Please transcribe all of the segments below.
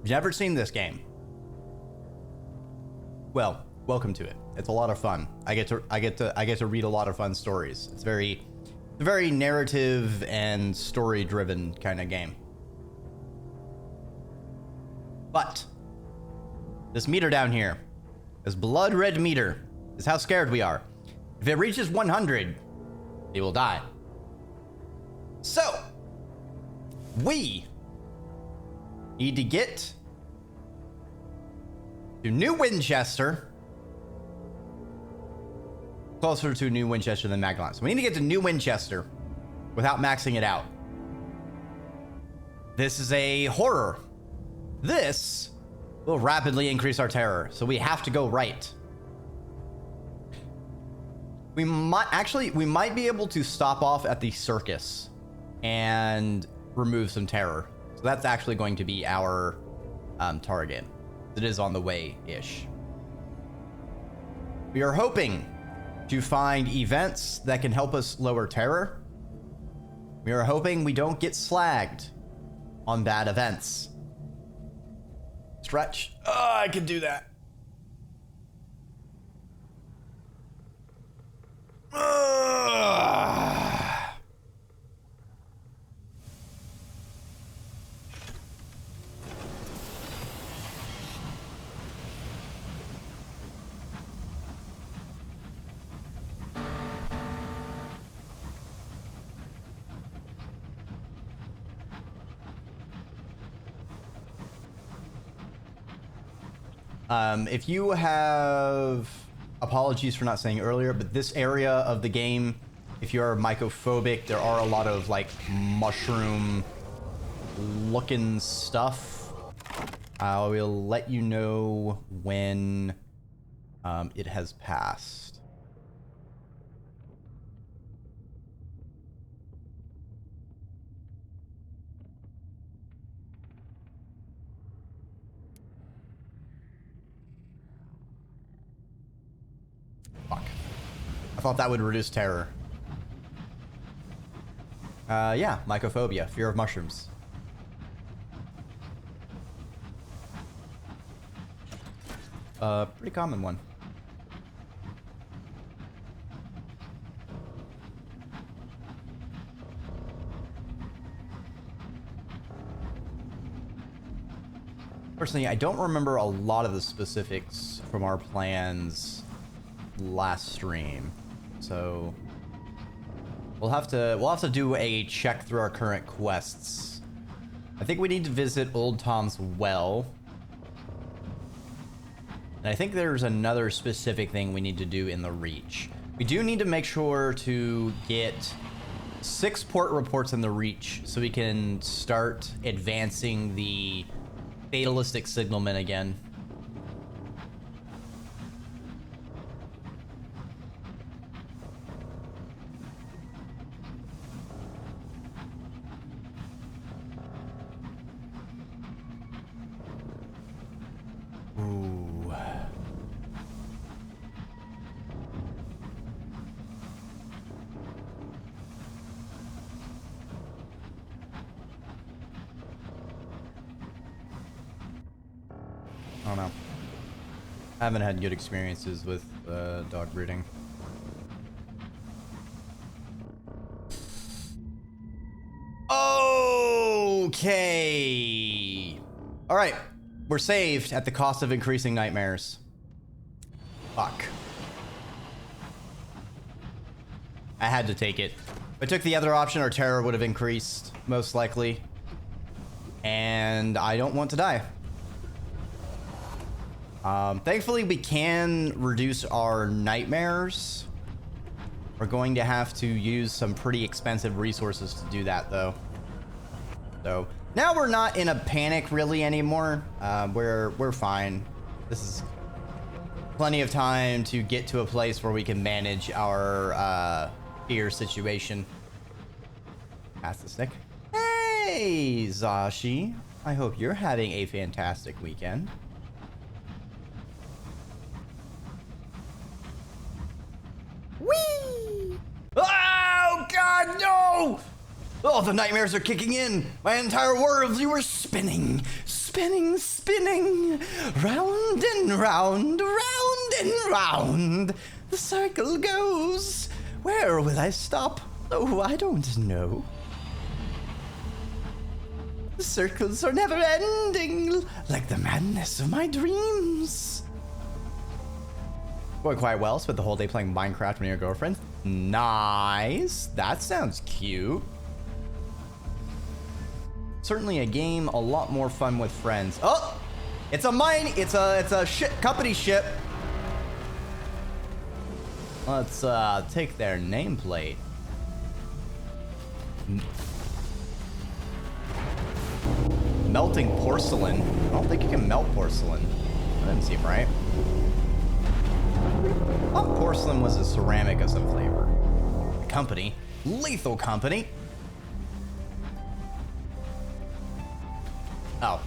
you've never seen this game, well, welcome to it. It's a lot of fun. I get to read a lot of fun stories. It's a very narrative and story driven kind of game. But this meter down here, this blood red meter, is how scared we are. If it reaches 100, it will die. So we need to get to New Winchester, closer to New Winchester than Magdalene. So we need to get to New Winchester without maxing it out. This is a horror. This will rapidly increase our terror, so we have to go right. We might be able to stop off at the circus and remove some terror. So that's actually going to be our target. It is on the way-ish. We are hoping to find events that can help us lower terror. We are hoping we don't get slagged on bad events. Stretch. Oh, I can do that. If you have, apologies for not saying earlier, but this area of the game, if you're mycophobic, there are a lot of like mushroom looking stuff. I will let you know when it has passed. Fuck. I thought that would reduce terror. Yeah, mycophobia, fear of mushrooms. Pretty common one. Personally, I don't remember a lot of the specifics from our plans last stream, so we'll have to do a check through our current quests. I think we need to visit Old Tom's Well, and I think there's another specific thing we need to do in the Reach. We do need to make sure to get 6 port reports in the Reach so we can start advancing the fatalistic signalman again. Ooh. I don't know. I haven't had good experiences with dog breeding. Okay. All right. We're saved at the cost of increasing nightmares. Fuck. I had to take it. If I took the other option, our terror would have increased, most likely. And I don't want to die. Thankfully, we can reduce our nightmares. We're going to have to use some pretty expensive resources to do that, though. So now we're not in a panic really anymore. We're fine. This is plenty of time to get to a place where we can manage our fear situation. Pass the stick. Hey, Zashi. I hope you're having a fantastic weekend. Whee! Oh, God, no! Oh, the nightmares are kicking in. My entire world, you were spinning. spinning, spinning, round and round, round and round. The circle goes. Where will I stop? Oh, I don't know. The circles are never ending, like the madness of my dreams. Going quite well. Spent the whole day playing Minecraft with your girlfriend. Nice. That sounds cute. Certainly a game a lot more fun with friends. Oh, it's a mine. It's a ship, company ship. Let's take their nameplate. Melting porcelain. I don't think you can melt porcelain. That doesn't seem right. I thought porcelain was a ceramic of some flavor. Company. Lethal Company. Oh.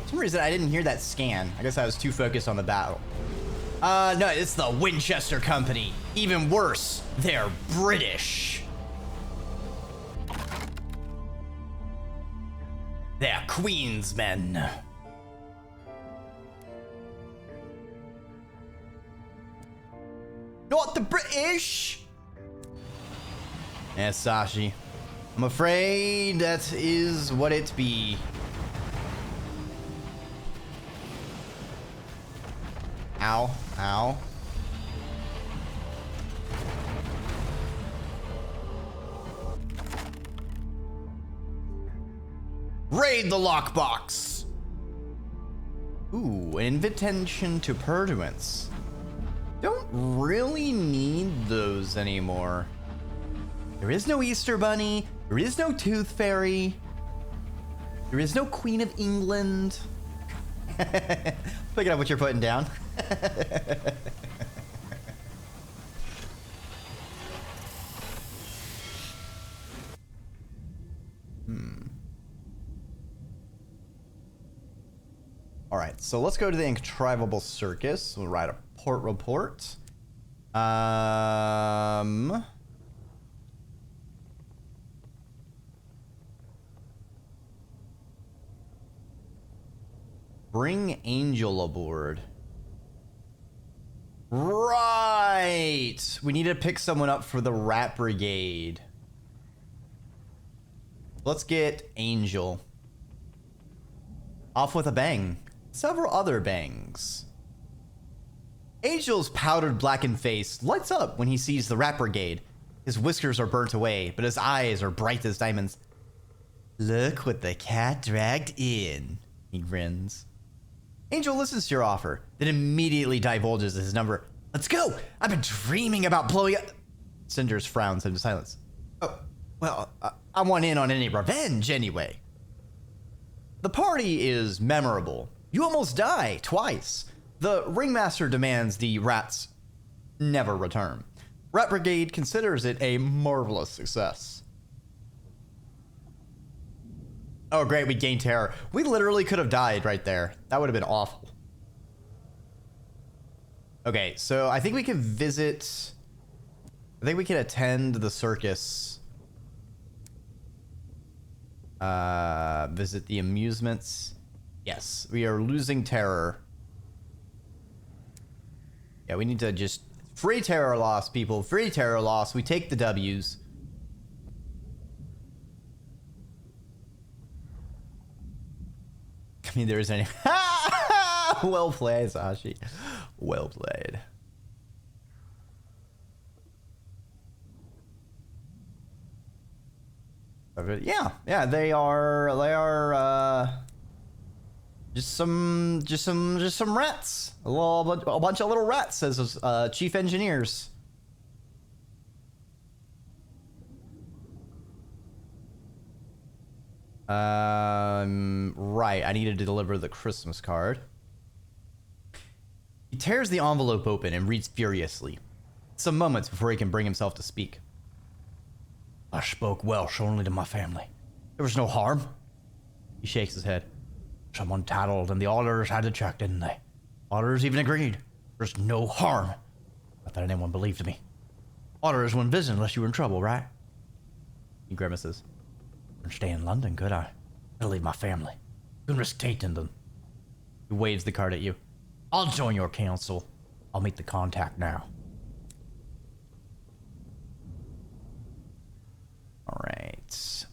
For some reason I didn't hear that scan. I guess I was too focused on the battle. No, it's the Winchester Company. Even worse, they're British. They're Queen's men. Not the British! Yes, Sashi. I'm afraid that is what it be. Ow, ow. Raid the lockbox. Ooh, an invitation to pursuance. Don't really need those anymore. There is no Easter Bunny. There is no Tooth Fairy. There is no Queen of England. Picking up what you're putting down. All right, so let's go to the Incontrivable Circus. We'll write a port report. Bring Angel aboard. Right. We need to pick someone up for the Rat Brigade. Let's get Angel. Off with a bang. Several other bangs. Angel's powdered blackened face lights up when he sees the Rat Brigade. His whiskers are burnt away, but his eyes are bright as diamonds. Look what the cat dragged in, he grins. Angel listens to your offer, then immediately divulges his number. Let's go! I've been dreaming about blowing up. Cinders frowns into silence. Oh, well, I want in on any revenge anyway. The party is memorable. You almost die twice. The ringmaster demands the rats never return. Rat Brigade considers it a marvelous success. Oh great, we gained terror. We literally could have died right there. That would have been awful. Okay, so I think we can visit... I think we can attend the circus. Visit the amusements. Yes, we are losing terror. Yeah, we need to just... Free terror loss, people. Free terror loss. We take the W's. I mean, there isn't any... Well played, Sashi. Well played. Yeah, they are just some rats. A bunch of little rats as chief engineers. Right, I needed to deliver the Christmas card. He tears the envelope open and reads furiously. Some moments before he can bring himself to speak. I spoke Welsh only to my family. There was no harm. He shakes his head. Someone tattled and the auditors had to check, didn't they? Auditors even agreed. There's no harm. Not that anyone believed me. Auditors wouldn't visit unless you were in trouble, right? He grimaces. Couldn't stay in London, could I? I'd leave my family. Couldn't risk taking them. He waves the card at you. I'll join your council. I'll make the contact now. All right.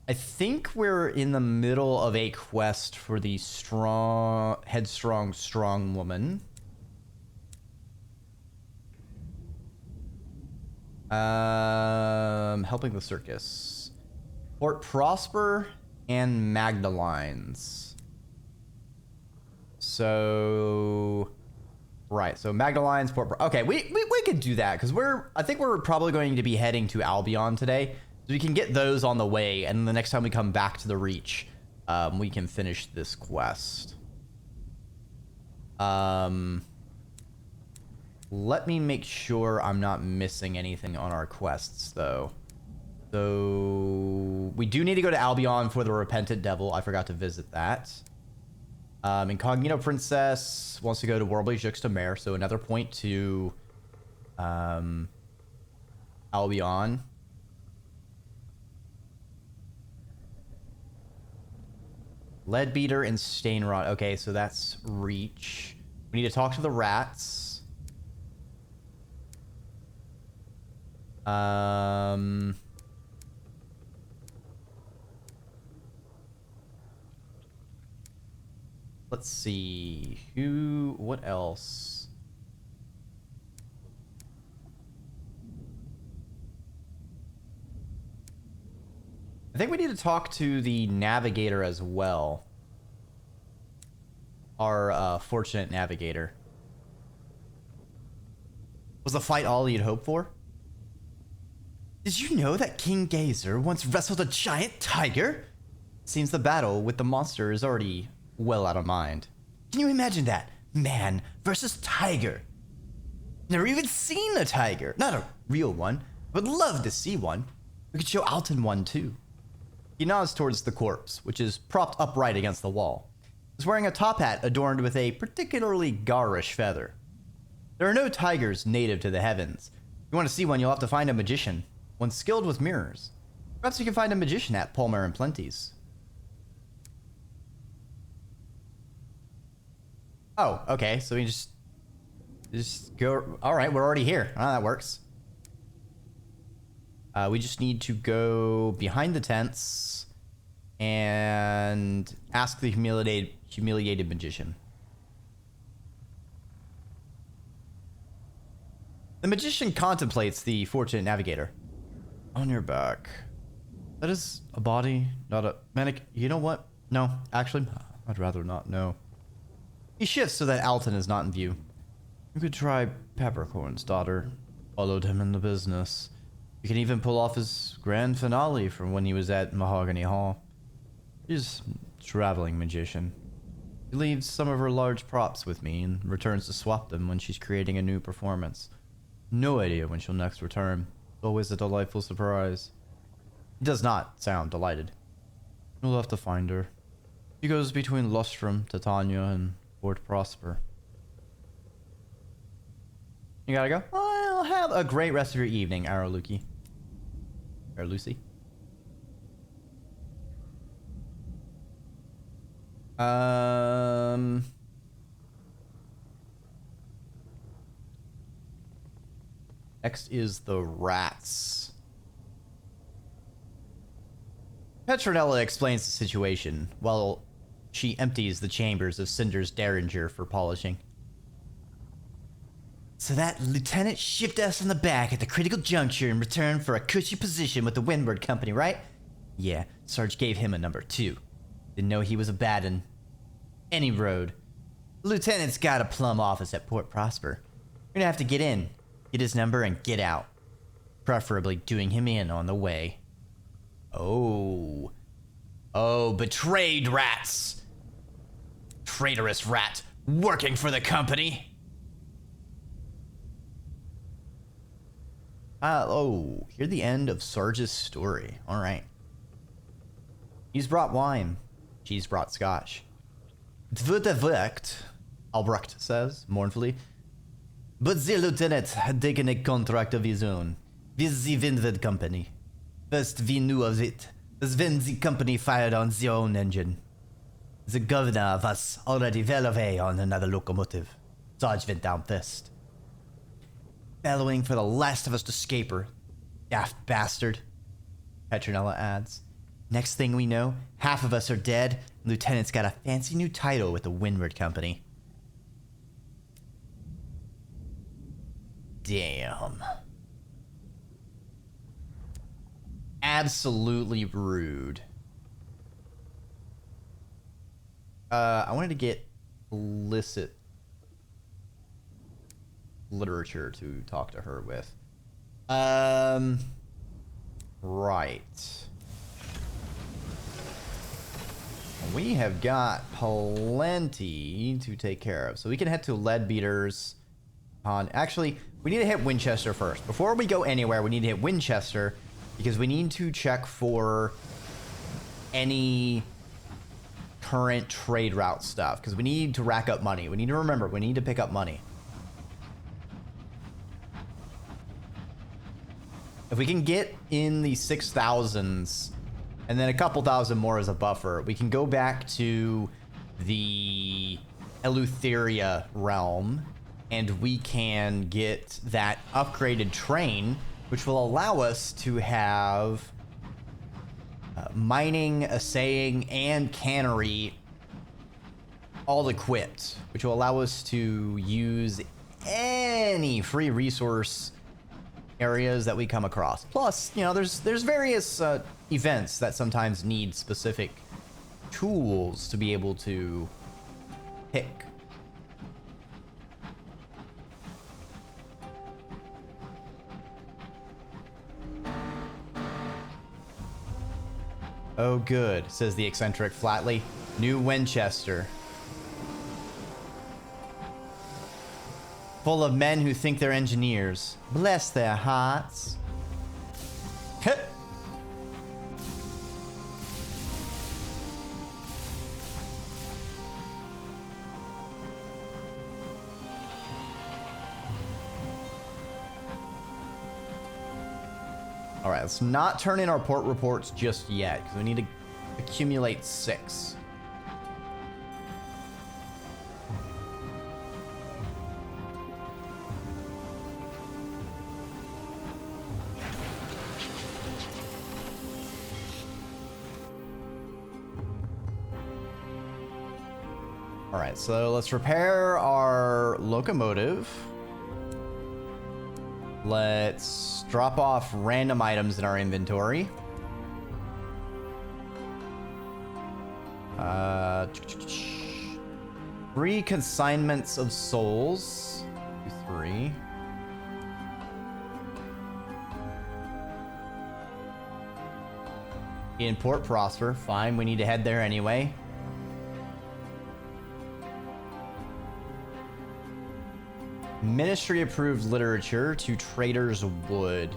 I think we're in the middle of a quest for the headstrong, strong woman. Helping the circus. Port Prosper and Magdalene's. So, right. So Magdalene's, okay, we could do that because I think we're probably going to be heading to Albion today. So we can get those on the way, and the next time we come back to the Reach, we can finish this quest. Let me make sure I'm not missing anything on our quests, though. So we do need to go to Albion for the Repentant Devil. I forgot to visit that. Incognito Princess wants to go to Warbly Juxtamer, so another point to Albion. Leadbeater and Stainrod. Okay, so that's Reach. We need to talk to the rats. Let's see. What else? I think we need to talk to the navigator as well. Our fortunate navigator. Was the fight all you'd hoped for? Did you know that King Gazer once wrestled a giant tiger? Seems the battle with the monster is already well out of mind. Can you imagine that? Man versus tiger. Never even seen a tiger. Not a real one. Would love to see one. We could show Alton one too. He nods towards the corpse, which is propped upright against the wall. He's wearing a top hat adorned with a particularly garish feather. There are no tigers native to the heavens. If you want to see one, you'll have to find a magician. One skilled with mirrors. Perhaps you can find a magician at Palmer and Plenty's. Oh, okay. So we just go. All right, we're already here. Oh, that works. We just need to go behind the tents and ask the humiliated magician. The magician contemplates the fortunate navigator. On your back. That is a body, not a manic. You know what? No, actually, I'd rather not know. He shifts so that Alton is not in view. You could try Peppercorn's daughter. Followed him in the business. You can even pull off his grand finale from when he was at Mahogany Hall. She's a traveling magician. She leaves some of her large props with me and returns to swap them when she's creating a new performance. No idea when she'll next return. It's always a delightful surprise. He does not sound delighted. You'll have to find her. She goes between Lustrum, Titania, and Port Prosper. You gotta go? Well, have a great rest of your evening, Araluki. Or Lucy. Next is the rats. Petronella explains the situation while she empties the chambers of Cinder's Derringer for polishing. So that lieutenant shipped us in the back at the critical juncture in return for a cushy position with the Windward Company, right? Yeah, Sarge gave him a number 2. Didn't know he was a bad un. Any road. The lieutenant's got a plum office at Port Prosper. You're gonna have to get in, get his number, and get out. Preferably doing him in on the way. Oh. Oh, betrayed rats! Traitorous rat, working for the company! Hear the end of Sarge's story. Alright. He's brought wine. She's brought scotch. It would have worked, Albrecht says, mournfully. But the lieutenant had taken a contract of his own. with the Vinvid company. First we knew of it, was when the company fired on their own engine. The governor was already well away on another locomotive. Sarge went down first. Bellowing for the last of us to escape her. Daft bastard, Petronella adds. Next thing we know, half of us are dead, and Lieutenant's got a fancy new title with the Windward Company. Damn. Absolutely rude. I wanted to get illicit literature to talk to her with. Right. We have got plenty to take care of. So we can head to Leadbeater's on. Actually, we need to hit Winchester first. Before we go anywhere, we need to hit Winchester because we need to check for any current trade route stuff because we need to rack up money. We need to remember, we need to pick up money. If we can get in the 6,000s and then a couple thousand more as a buffer, we can go back to the Eleutheria realm and we can get that upgraded train, which will allow us to have mining, assaying, and cannery all equipped, which will allow us to use any free resource areas that we come across. Plus, you know, there's various events that sometimes need specific tools to be able to pick. Oh good, says the eccentric flatly. New Winchester. Full of men who think they're engineers. Bless their hearts. All right, let's not turn in our port reports just yet because we need to accumulate 6. All right, so let's repair our locomotive. Let's drop off random items in our inventory. 3 consignments of souls. 3. In Port Prosper. Fine, we need to head there anyway. Ministry approved literature to Trader's Wood.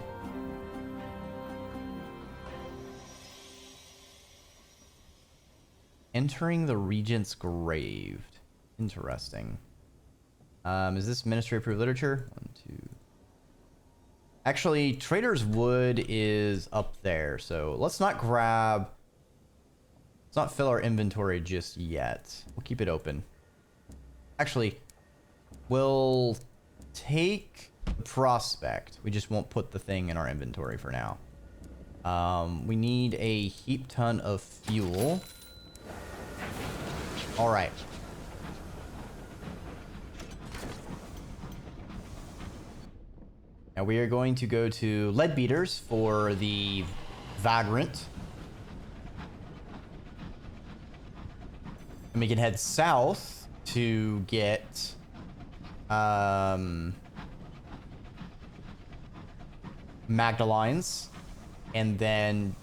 Entering the Regent's Grave. Interesting. Is this ministry approved literature? 1, 2. Actually, Trader's Wood is up there, so let's not grab. Let's not fill our inventory just yet. We'll keep it open. Actually, we'll take the prospect. We just won't put the thing in our inventory for now. We need a heap ton of fuel. All right. Now we are going to go to Leadbeater's for the Vagrant. And we can head south to get Magdalene's, and then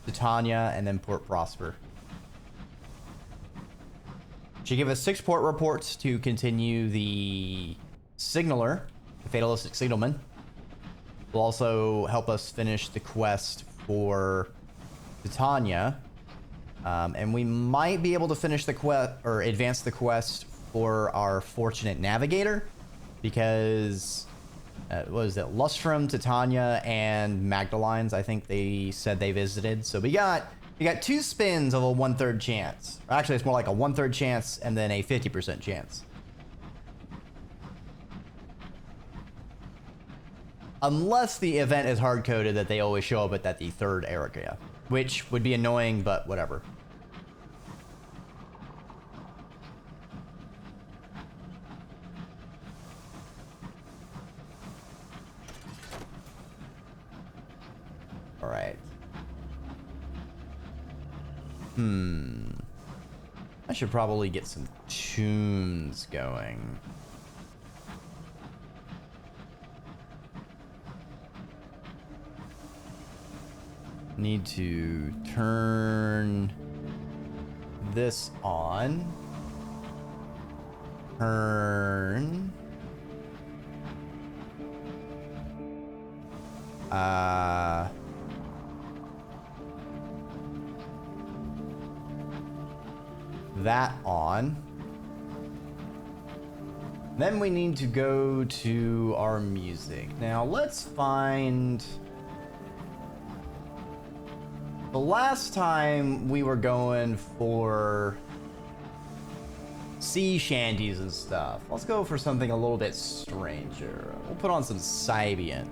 Titania, and then Port Prosper. She gave us 6 port reports to continue the signaler, the fatalistic signalman. Will also help us finish the quest for Titania. And we might be able to finish the quest or advance the quest for our fortunate navigator, because What is it? Lustrum, Titania, and Magdalene's. I think they said they visited. So we got 2 spins of a 1/3 chance. Or actually, it's more like a 1/3 chance and then a 50% chance. Unless the event is hard-coded that they always show up at the 3rd area, which would be annoying, but whatever. All right. I should probably get some tunes going. Need to turn this on. Turn. That on. Then we need to go to our music. Now let's find... The last time we were going for sea shanties and stuff. Let's go for something a little bit stranger. We'll put on some Sibian.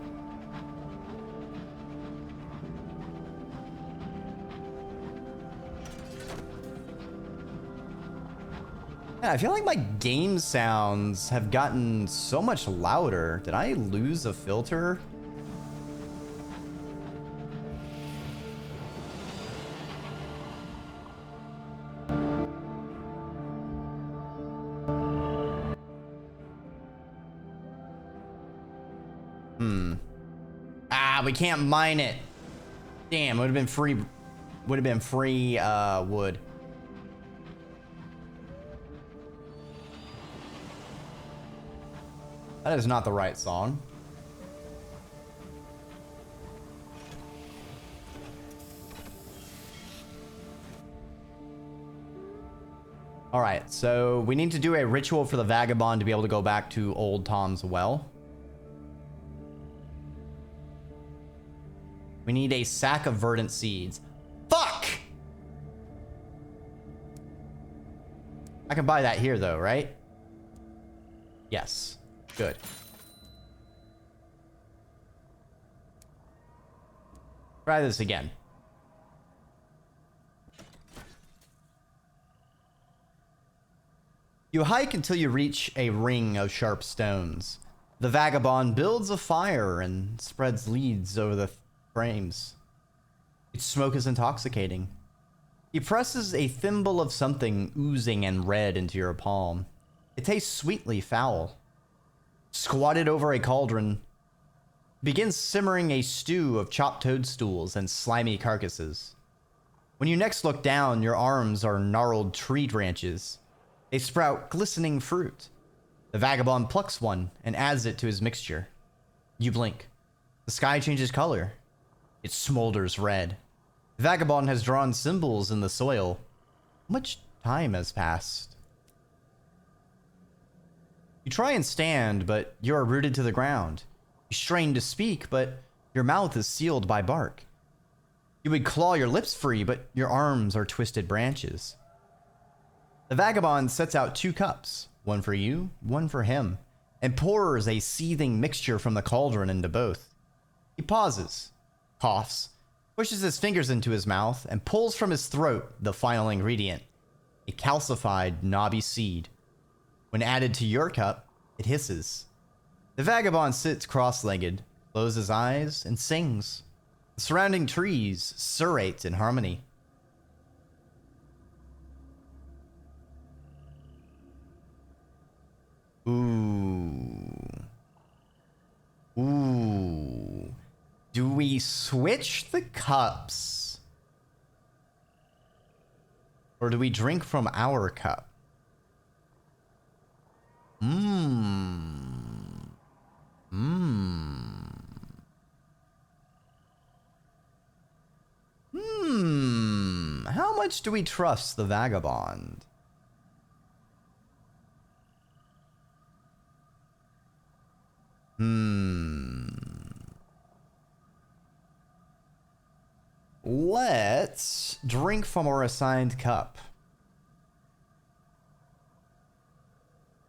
Yeah, I feel like my game sounds have gotten so much louder. Did I lose a filter? We can't mine it. Damn, would have been free. Would have been free wood. That is not the right song. All right, so we need to do a ritual for the vagabond to be able to go back to Old Tom's Well. We need a sack of verdant seeds. Fuck! I can buy that here though, right? Yes. Good. Try this again. You hike until you reach a ring of sharp stones. The vagabond builds a fire and spreads leads over the frames. Its smoke is intoxicating. He presses a thimble of something oozing and red into your palm. It tastes sweetly foul. Squatted over a cauldron, begins simmering a stew of chopped toadstools and slimy carcasses. When you next look down, your arms are gnarled tree branches. They sprout glistening fruit. The vagabond plucks one and adds it to his mixture. You blink. The sky changes color. It smolders red. The vagabond has drawn symbols in the soil. Much time has passed. You try and stand, but you are rooted to the ground. You strain to speak, but your mouth is sealed by bark. You would claw your lips free, but your arms are twisted branches. The vagabond sets out 2 cups, one for you, one for him, and pours a seething mixture from the cauldron into both. He pauses, coughs, pushes his fingers into his mouth, and pulls from his throat the final ingredient, a calcified, knobby seed. When added to your cup, it hisses. The vagabond sits cross-legged, closes his eyes, and sings. The surrounding trees serrate in harmony. Ooh. Ooh. Do we switch the cups? Or do we drink from our cup? How much do we trust the vagabond? let's drink from our assigned cup.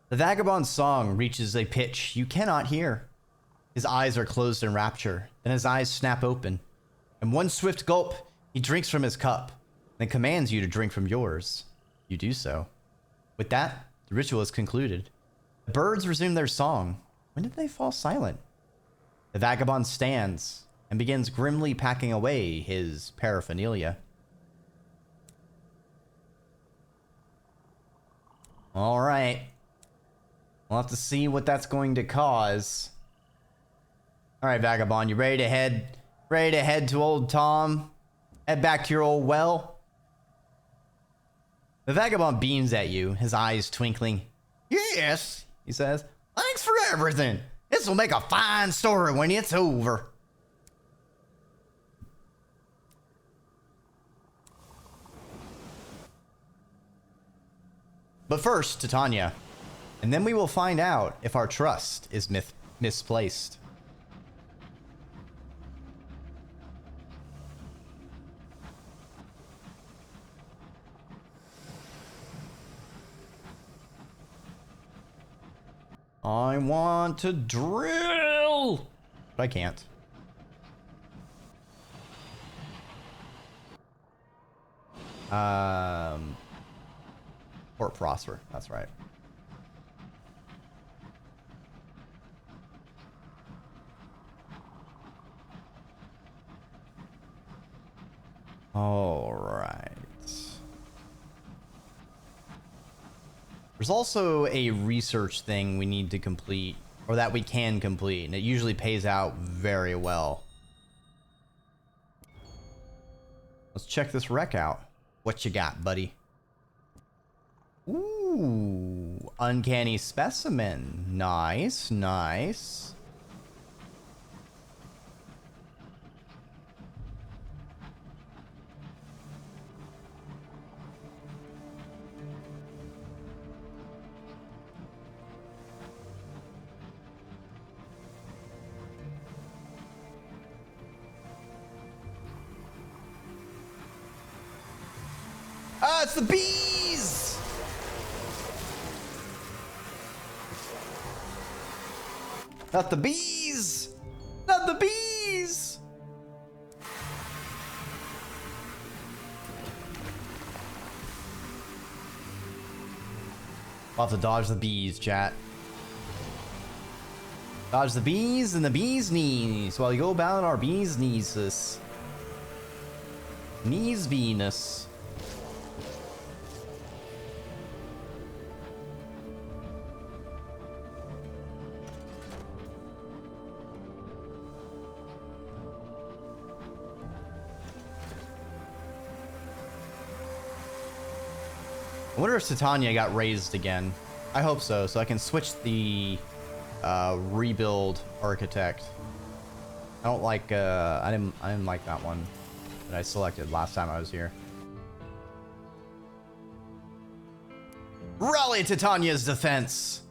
The vagabond's song reaches a pitch you cannot hear. His eyes are closed in rapture, then his eyes snap open. In one swift gulp, he drinks from his cup, then commands you to drink from yours. You do so. With that, the ritual is concluded. The birds resume their song. When did they fall silent? The vagabond stands and begins grimly packing away his paraphernalia. All right. We'll have to see what that's going to cause. All right, vagabond, you ready to head to old Tom? Head back to your old well? The vagabond beams at you, his eyes twinkling. Yes, he says. Thanks for everything. This will make a fine story when it's over. But first, Titania. And then we will find out if our trust is misplaced. I want to drill, but I can't. Port Prosper, that's right. All right. There's also a research thing we need to complete, or that we can complete, and it usually pays out very well. Let's check this wreck out. What you got, buddy? Ooh, uncanny specimen. Nice, nice. Ah, it's the bees! Not the bees! Not the bees! We'll have to dodge the bees, chat. Dodge the bees and the bees' knees while you go about our bees' knees. Knees Venus. I wonder if Titania got raised again. I hope so, so I can switch the rebuild architect. I don't like I didn't like that one that I selected last time I was here. Rally Titania's defense!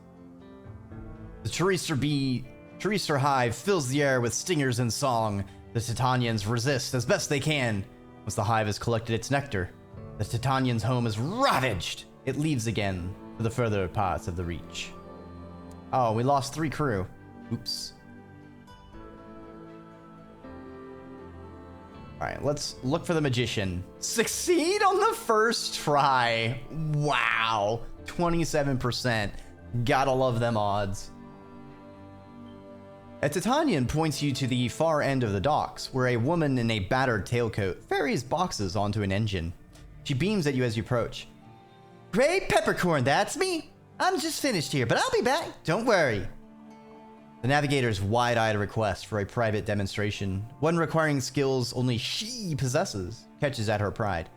The Chorister hive fills the air with stingers and song. The Titanians resist as best they can. Once the hive has collected its nectar, the Titanian's home is ravaged. It leaves again for the further parts of the Reach. Oh, we lost 3 crew. Oops. Alright, let's look for the magician. Succeed on the first try. Wow. 27%. Gotta love them odds. A Titanian points you to the far end of the docks, where a woman in a battered tailcoat ferries boxes onto an engine. She beams at you as you approach. Great peppercorn, that's me. I'm just finished here, but I'll be back. Don't worry. The navigator's wide-eyed request for a private demonstration, one requiring skills only she possesses, catches at her pride.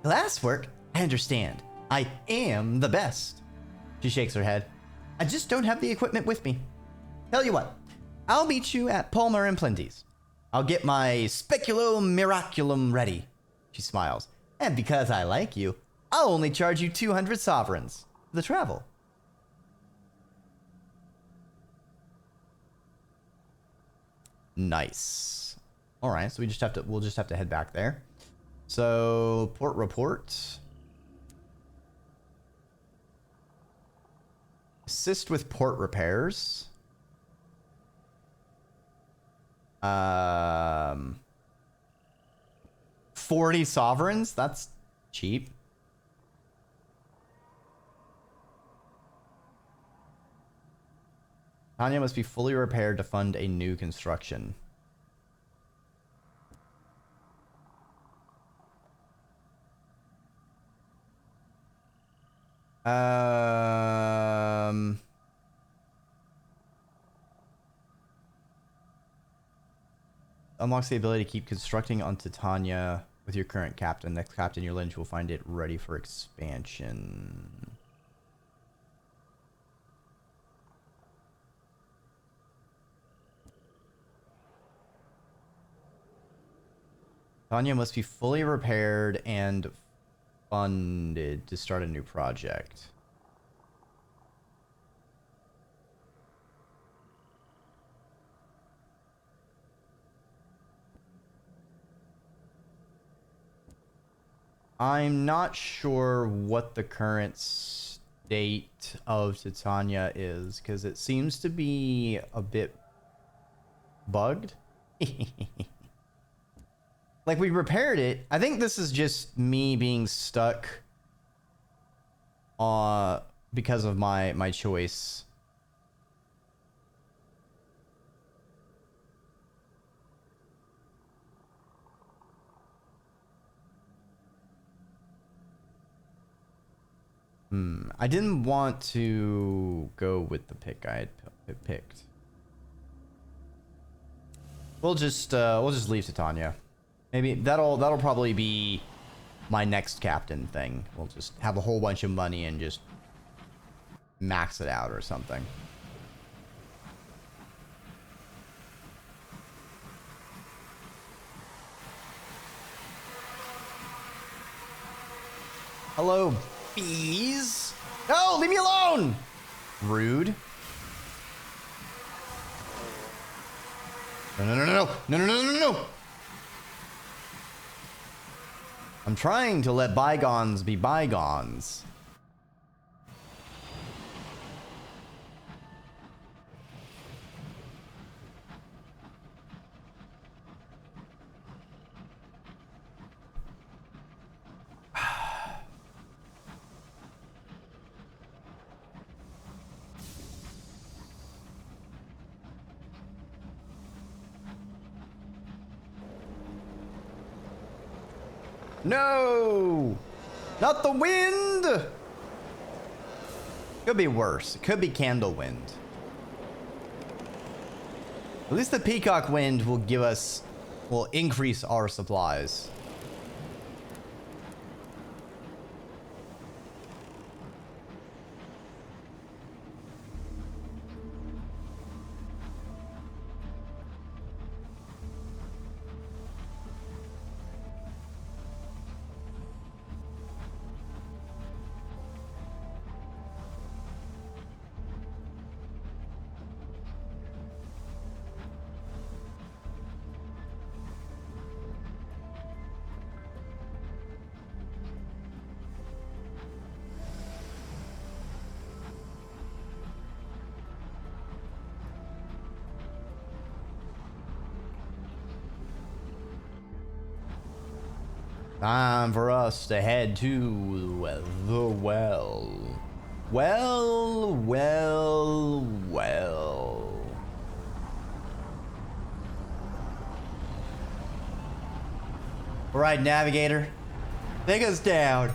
Glasswork? I understand. I am the best. She shakes her head. I just don't have the equipment with me. Tell you what, I'll meet you at Palmer and Plenty's. I'll get my speculum miraculum ready. She smiles. And because I like you, I'll only charge you 200 sovereigns for the travel. Nice. All right, so we'll just have to head back there. So, port report. Assist with port repairs. 40 sovereigns? That's cheap. Tanya must be fully repaired to fund a new construction. Unlocks the ability to keep constructing on Titania with your current captain. Next captain your lineage will find it ready for expansion. Tanya must be fully repaired and funded to start a new project. I'm not sure what the current state of Titania is, because it seems to be a bit bugged. Like, we repaired it. I think this is just me being stuck because of my choice. I didn't want to go with the pick I had picked. We'll just leave Titania. Maybe that'll probably be my next captain thing. We'll just have a whole bunch of money and just max it out or something. Hello, bees. No, leave me alone. Rude. No, no, no, no, no, no, no, no, no. I'm trying to let bygones be bygones. No! Not the wind! Could be worse. It could be candle wind. At least the peacock wind will increase our supplies. Time for us to head to the well. Well, well, well. All right, navigator, take us down.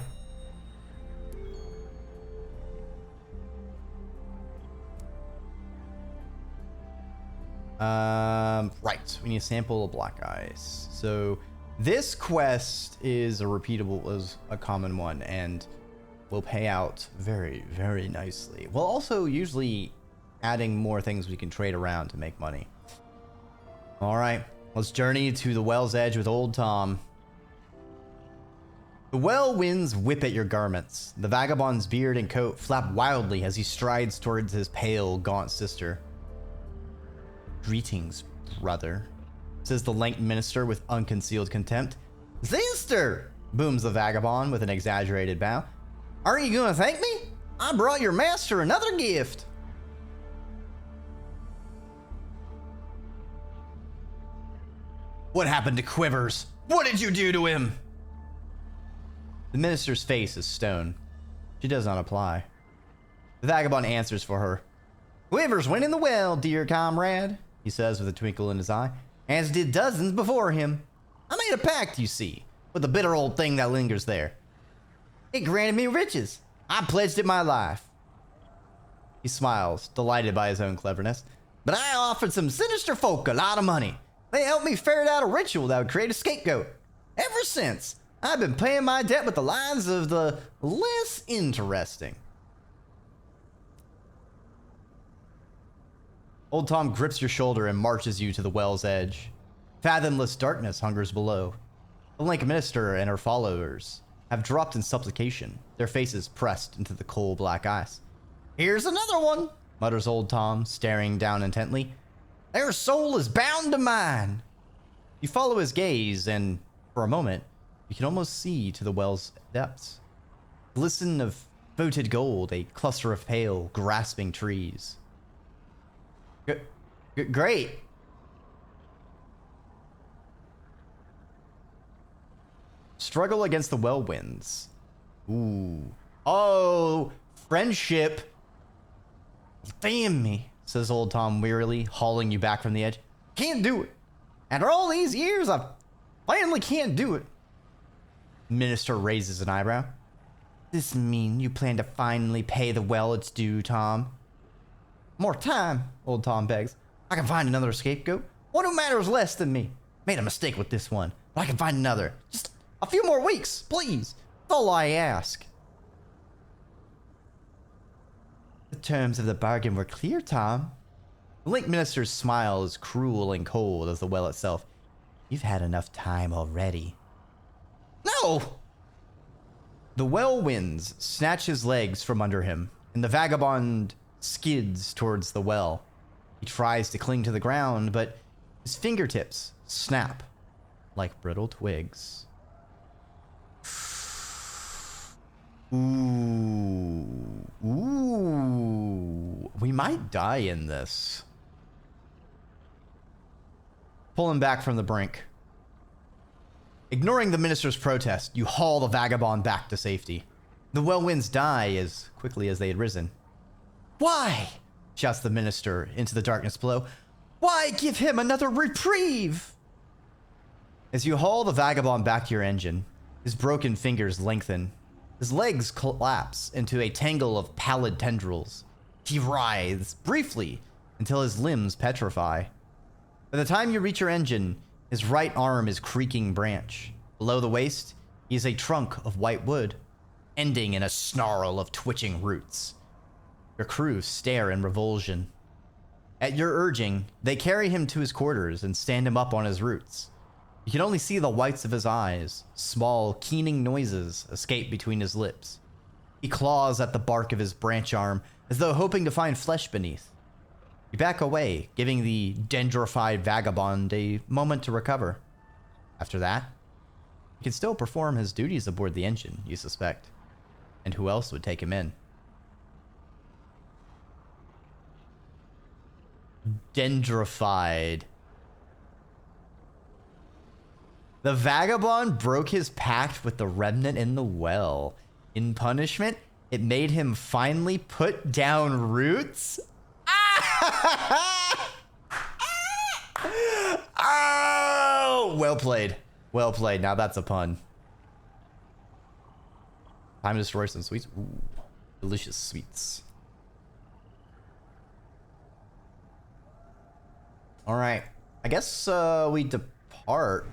Right, we need a sample of black ice. So this quest is a common one and will pay out very, very nicely. We'll also usually adding more things we can trade around to make money. All right, let's journey to the well's edge with old Tom. The well winds whip at your garments. The vagabond's beard and coat flap wildly as he strides towards his pale, gaunt sister. Greetings, brother, says the lank minister with unconcealed contempt. Sister, booms the vagabond with an exaggerated bow. Aren't you gonna thank me? I brought your master another gift. What happened to Quivers? What did you do to him? The minister's face is stone. She does not reply. The vagabond answers for her. Quivers went in the well, dear comrade, he says with a twinkle in his eye, as did dozens before him. I made a pact, you see, with the bitter old thing that lingers there. It granted me riches. I pledged it my life. He smiles, delighted by his own cleverness. But I offered some sinister folk a lot of money. They helped me ferret out a ritual that would create a scapegoat. Ever since, I've been paying my debt with the lines of the less interesting. Old Tom grips your shoulder and marches you to the well's edge. Fathomless darkness hungers below. The Link Minister and her followers have dropped in supplication, their faces pressed into the coal black ice. Here's another one, mutters Old Tom, staring down intently. Their soul is bound to mine. You follow his gaze, and for a moment, you can almost see to the well's depths. Glisten of voted gold, a cluster of pale, grasping trees. Great. Struggle against the well winds. Ooh. Oh, friendship. Damn me, says Old Tom wearily, hauling you back from the edge. Can't do it. After all these years, I finally can't do it. Minister raises an eyebrow. This mean you plan to finally pay the well its due, Tom? More time, Old Tom begs. I can find another scapegoat. One who matters less than me. Made a mistake with this one, but I can find another. Just a few more weeks, please. That's all I ask. The terms of the bargain were clear, Tom. The Link Minister's smile is cruel and cold as the well itself. You've had enough time already. No! The well winds snatch his legs from under him, and the vagabond skids towards the well. He tries to cling to the ground, but his fingertips snap like brittle twigs. Ooh. Ooh. We might die in this. Pulling back from the brink. Ignoring the minister's protest, you haul the vagabond back to safety. The well winds die as quickly as they had risen. Why? Shouts the minister into the darkness below. Why give him another reprieve? As you haul the vagabond back to your engine, his broken fingers lengthen. His legs collapse into a tangle of pallid tendrils. He writhes briefly until his limbs petrify. By the time you reach your engine, his right arm is creaking branch. Below the waist, he is a trunk of white wood, ending in a snarl of twitching roots. Your crew stare in revulsion. At your urging, they carry him to his quarters and stand him up on his roots. You can only see the whites of his eyes. Small, keening noises escape between his lips. He claws at the bark of his branch arm as though hoping to find flesh beneath. You back away, giving the dendrified vagabond a moment to recover. After that, he can still perform his duties aboard the engine, you suspect. And who else would take him in? Dendrified. The vagabond broke his pact with the remnant in the well. In punishment, it made him finally put down roots. Oh, well played. Well played. Now that's a pun. Time to destroy some sweets. Ooh, delicious sweets. All right. I guess we depart.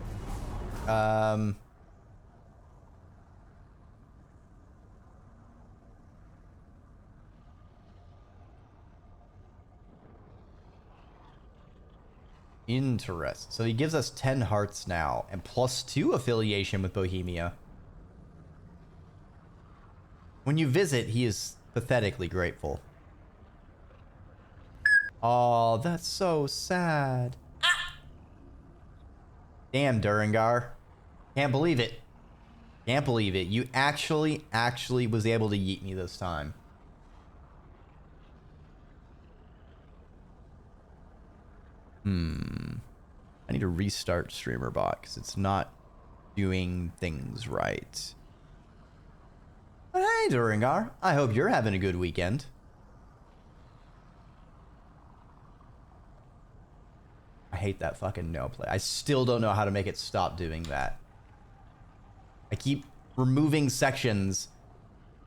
Interest. So he gives us 10 hearts now and +2 affiliation with Bohemia. When you visit, he is pathetically grateful. Oh, that's so sad. Ah! Damn, Durangar. Can't believe it. Can't believe it. You actually was able to yeet me this time. I need to restart StreamerBot because it's not doing things right. But hey, Duringar, I hope you're having a good weekend. I hate that fucking no play. I still don't know how to make it stop doing that. I keep removing sections,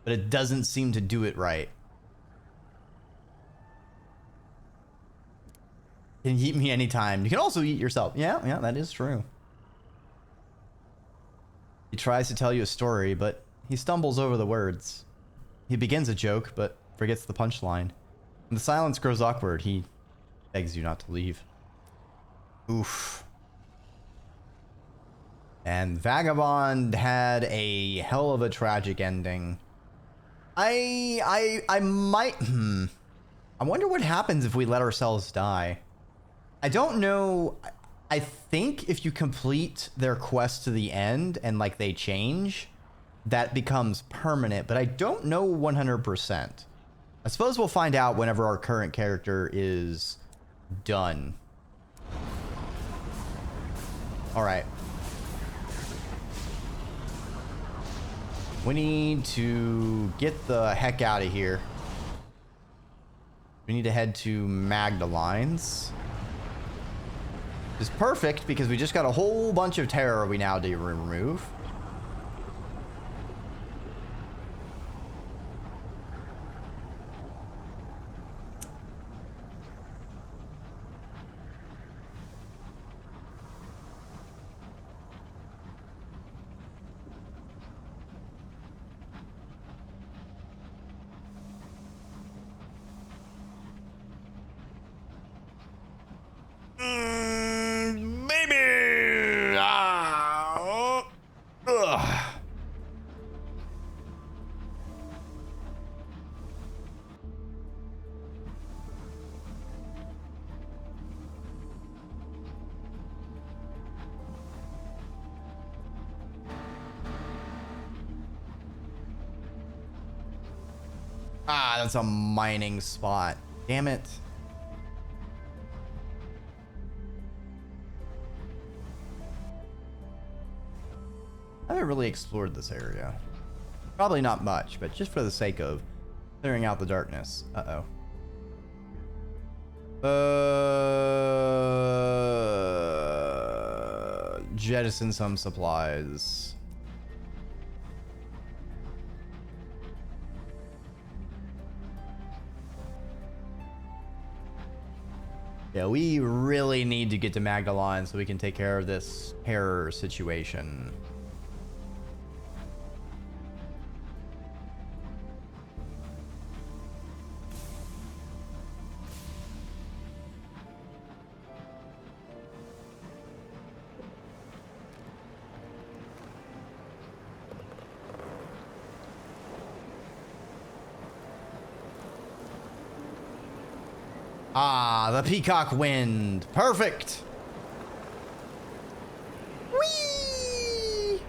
but it doesn't seem to do it right. You can eat me anytime. You can also eat yourself. Yeah, that is true. He tries to tell you a story, but he stumbles over the words. He begins a joke, but forgets the punchline. When the silence grows awkward, he begs you not to leave. Oof. And Vagabond had a hell of a tragic ending. I might... I wonder what happens if we let ourselves die. I don't know. I think if you complete their quest to the end and like they change, that becomes permanent, but I don't know 100%. I suppose we'll find out whenever our current character is done. All right. We need to get the heck out of here. We need to head to Magdalene's. Which is perfect because we just got a whole bunch of terror we now do remove. Maybe. Ugh. Ah, that's a mining spot. Damn it. I haven't really explored this area. Probably not much, but just for the sake of clearing out the darkness. Jettison some supplies. Yeah, we really need to get to Magdalene so we can take care of this terror situation. Ah, the peacock wind. Perfect. Whee!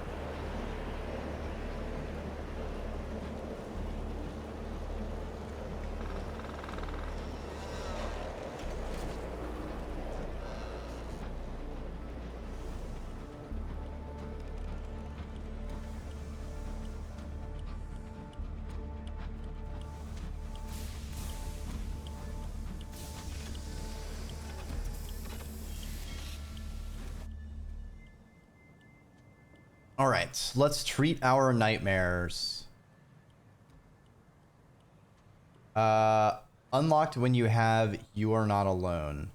All right, let's treat our nightmares. Unlocked when you have You Are Not Alone.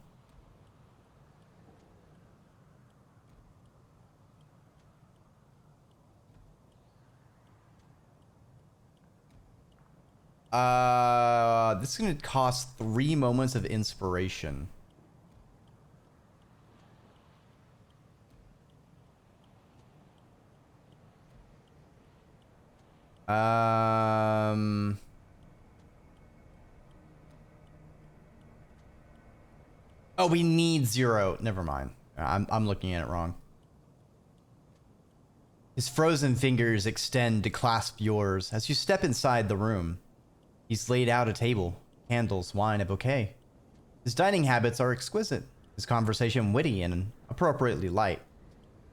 This is gonna cost 3 moments of inspiration. Oh, we need 0. Never mind. I'm looking at it wrong. His frozen fingers extend to clasp yours as you step inside the room. He's laid out a table, candles, wine, a bouquet. His dining habits are exquisite, his conversation witty and appropriately light.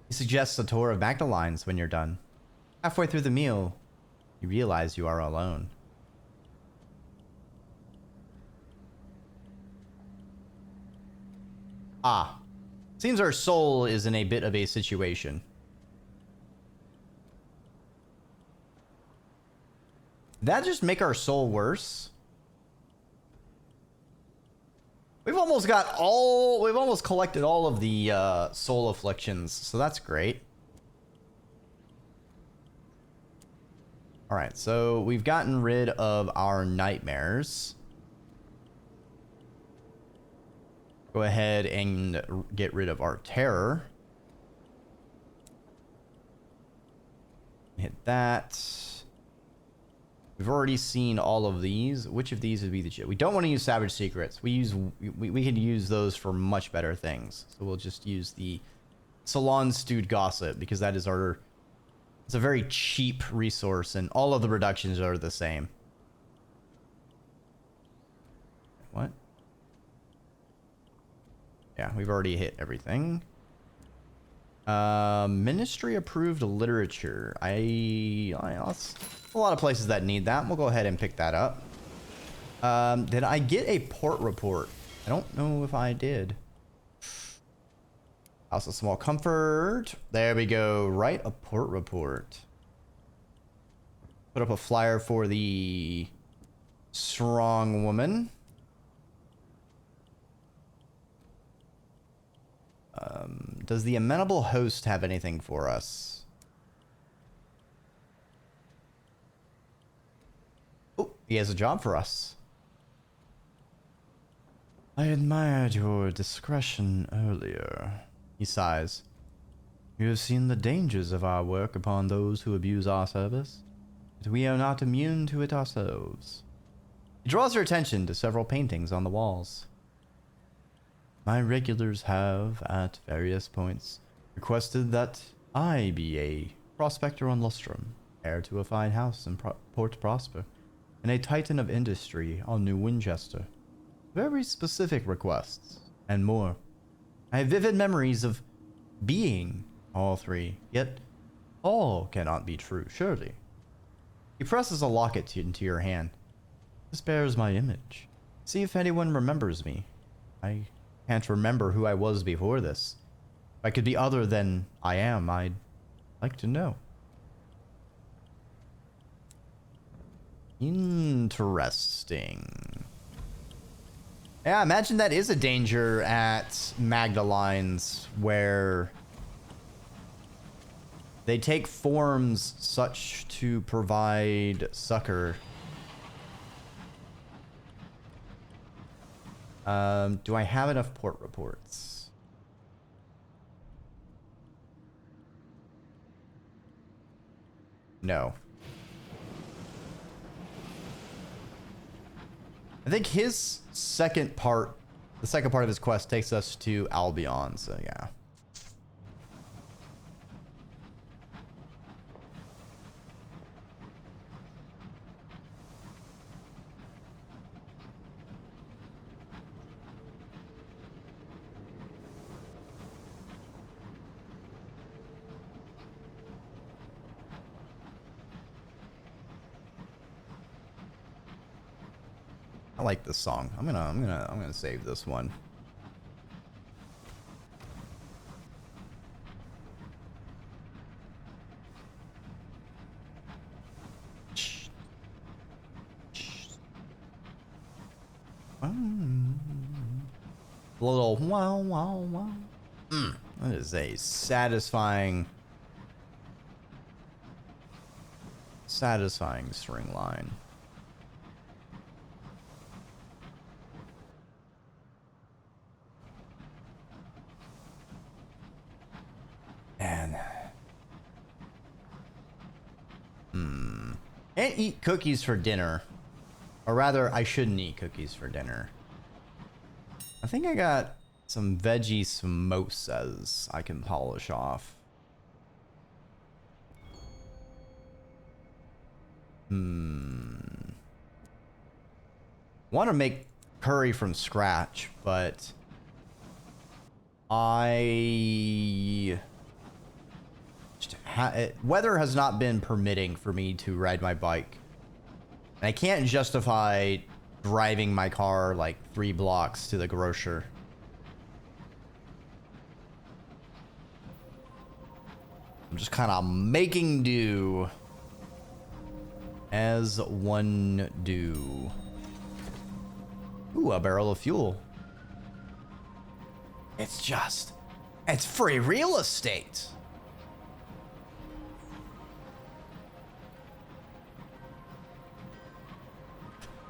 He suggests a tour of Magdalene's when you're done. Halfway through the meal, you realize you are alone. Ah, seems our soul is in a bit of a situation. That just make our soul worse? We've almost collected all of the soul afflictions, so that's great. All right, so we've gotten rid of our nightmares. Go ahead and get rid of our terror. Hit that. We've already seen all of these. Which of these would be the shit? We don't want to use Savage Secrets. We can use those for much better things. So we'll just use the Salon Stewed Gossip because that is it's a very cheap resource and all of the reductions are the same. What? Yeah, we've already hit everything. Ministry approved literature. A lot of places that need that. We'll go ahead and pick that up. Did I get a port report? I don't know if I did. House of Small Comfort. There we go. Write a port report. Put up a flyer for the strong woman. Does the amenable host have anything for us? Oh, he has a job for us. I admired your discretion earlier. He sighs. You have seen the dangers of our work upon those who abuse our service, but we are not immune to it ourselves. He draws your attention to several paintings on the walls. My regulars have, at various points, requested that I be a prospector on Lustrum, heir to a fine house in Port Prosper, and a titan of industry on New Winchester. Very specific requests, and more. I have vivid memories of being all three, yet all cannot be true, surely. He presses a locket into your hand. This bears my image. See if anyone remembers me. I can't remember who I was before this. If I could be other than I am, I'd like to know. Interesting. Yeah, imagine that is a danger at Magdalene's where they take forms such to provide succor. Do I have enough port reports? No. I think his second part, the second part of his quest takes us to Albion, so yeah. I like this song. I'm gonna save this one. A little wow wow wow. That is a satisfying string line. Man. And eat cookies for dinner. Or rather, I shouldn't eat cookies for dinner. I think I got some veggie samosas I can polish off. Want to make curry from scratch, but weather has not been permitting for me to ride my bike. And I can't justify driving my car like 3 blocks to the grocer. I'm just kind of making do as one do. Ooh, a barrel of fuel. It's free real estate.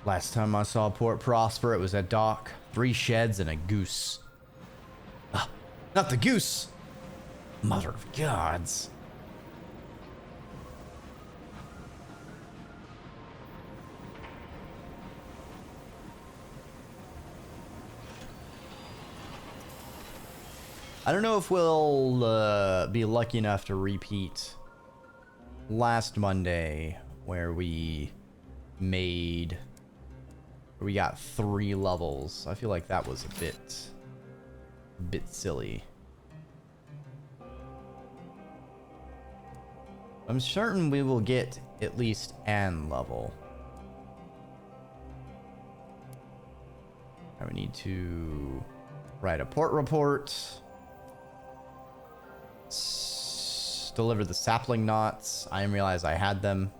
Last time I saw Port Prosper, it was a dock, 3 sheds, and a goose. Ah, not the goose! Mother of gods. I don't know if we'll be lucky enough to repeat last Monday where we got 3 levels. I feel like that was a bit silly. I'm certain we will get at least an level. Now we need to write a port report. Deliver the sapling knots. I didn't realize I had them.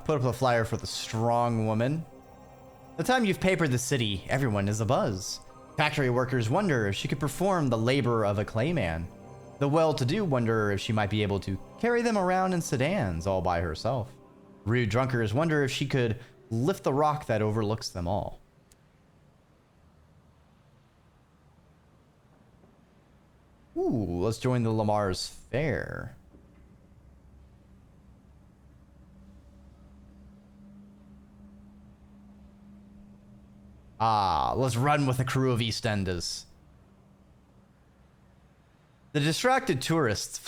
Put up a flyer for the strong woman. The time you've papered the city, everyone is abuzz. Factory workers wonder if she could perform the labor of a clayman. The well-to-do wonder if she might be able to carry them around in sedans all by herself. Rude drunkers wonder if she could lift the rock that overlooks them all. Ooh, let's join the Lamar's Fair. Ah, let's run with a crew of EastEnders. The distracted tourists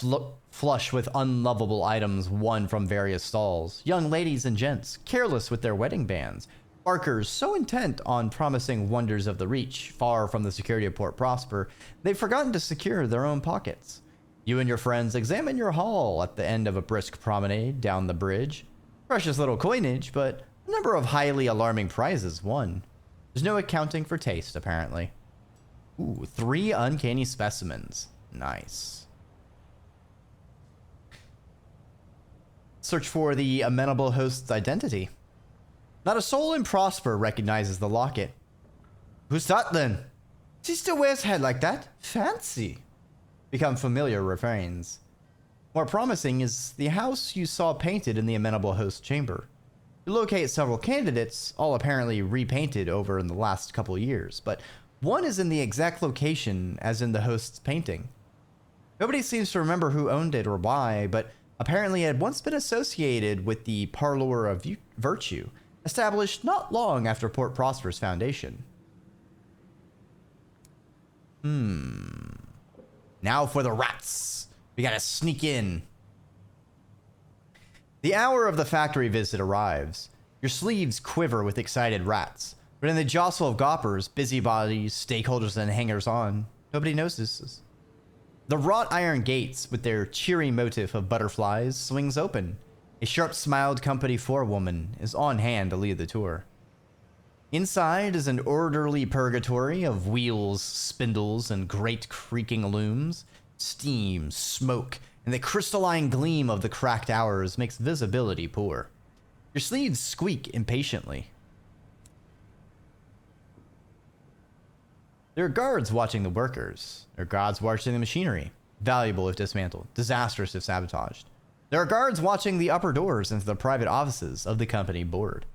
flush with unlovable items won from various stalls. Young ladies and gents, careless with their wedding bands. Barkers so intent on promising wonders of the reach, far from the security of Port Prosper, they've forgotten to secure their own pockets. You and your friends examine your haul at the end of a brisk promenade down the bridge. Precious little coinage, but a number of highly alarming prizes won. There's no accounting for taste, apparently. Ooh, 3 uncanny specimens. Nice. Search for the amenable host's identity. Not a soul in Prosper recognizes the locket. Who's that then? She still wears hair like that? Fancy. Become familiar refrains. More promising is the house you saw painted in the amenable host chamber. You locate several candidates, all apparently repainted over in the last couple years, but one is in the exact location as in the host's painting. Nobody seems to remember who owned it or why, but apparently it had once been associated with the Parlour of Virtue, established not long after Port Prosper's foundation. Now for the rats. We gotta sneak in. The hour of the factory visit arrives. Your sleeves quiver with excited rats, but in the jostle of goppers, busybodies, stakeholders, and hangers-on, nobody notices. The wrought iron gates, with their cheery motif of butterflies, swings open. A sharp-smiled company forewoman is on hand to lead the tour. Inside is an orderly purgatory of wheels, spindles, and great creaking looms. Steam, smoke, and the crystalline gleam of the cracked hours makes visibility poor. Your sleeves squeak impatiently. There are guards watching the workers. There are guards watching the machinery. Valuable if dismantled, disastrous if sabotaged. There are guards watching the upper doors into the private offices of the company board.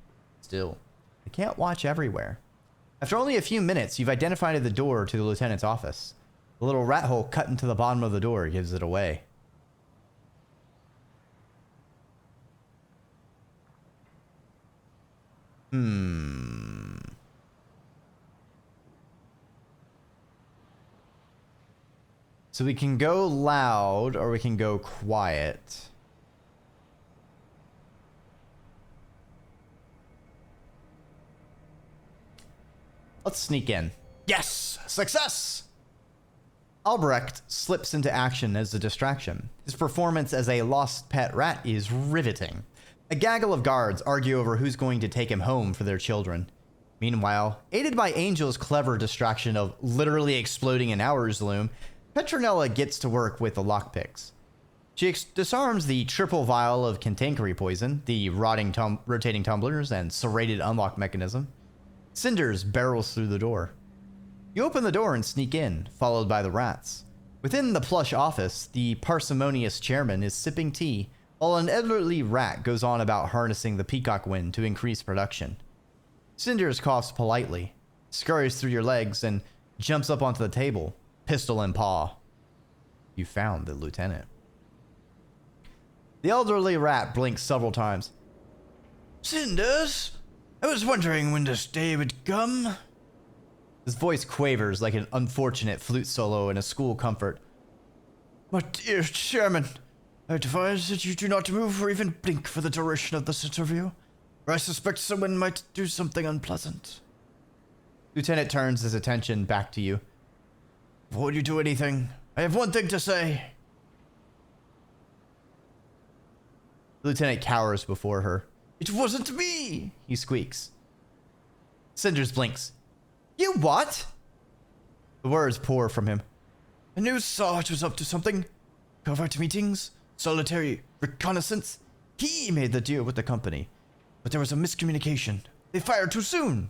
Still, they can't watch everywhere. After only a few minutes, you've identified the door to the lieutenant's office. The little rat hole cut into the bottom of the door gives it away. So we can go loud or we can go quiet. Let's sneak in. Yes! Success! Albrecht slips into action as a distraction. His performance as a lost pet rat is riveting. A gaggle of guards argue over who's going to take him home for their children. Meanwhile, aided by Angel's clever distraction of literally exploding an hour's loom, Petronella gets to work with the lockpicks. She disarms the triple vial of cantankerous poison, the rotating tumblers, and serrated unlock mechanism. Cinders barrels through the door. You open the door and sneak in, followed by the rats. Within the plush office, the parsimonious chairman is sipping tea, while an elderly rat goes on about harnessing the peacock wind to increase production. Cinders coughs politely, scurries through your legs, and jumps up onto the table, pistol in paw. You found the lieutenant. The elderly rat blinks several times. Cinders, I was wondering when this day would come. His voice quavers like an unfortunate flute solo in a school comfort. My dear chairman, I advise that you do not move or even blink for the duration of this interview, or I suspect someone might do something unpleasant. Lieutenant turns his attention back to you. Before you do anything, I have one thing to say. The lieutenant cowers before her. It wasn't me, he squeaks. Cinders blinks. You what? The words pour from him. I knew Sarge was up to something. Covert meetings, solitary reconnaissance. He made the deal with the company. But there was a miscommunication. They fired too soon.